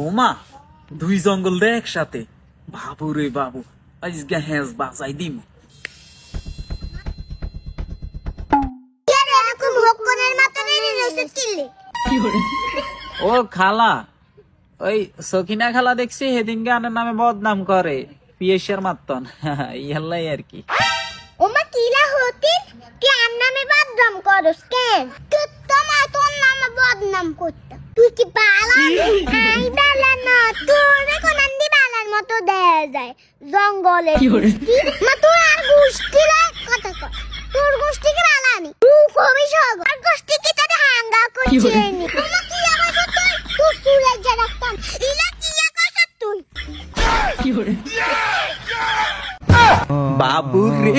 ওমা দুই জঙ্গল রে একসাথে বাবু রে বাবু আজকে হেঁস বাজাই দিম। ও খালা ওই সখিনা খালা দেখছি সেদিন গানের নামে বদনাম করে পিয়েসের মাতন ইয়াল্লাই আর কি। ওমা কিলা হতিন তুই আর নামে বদনাম করস কেন? তুই তো মা তোর নামে বদনাম করতাম। তুই কি বালা? আই বালা না, তোর কোনান্দি বালার মতো দেয়া যায় জঙ্গলে। মা তোর আর গোষ্ঠীরা কথা কর, তোর গোষ্ঠী কি বালা নি? তুই কবি সব আর গোষ্ঠী কি তোর হাঙ্গা করছিস নি? ওমা কি আবার তুই তুই সুরে যা রাখতাম ইলা কি কইছ তুই? বাবু রে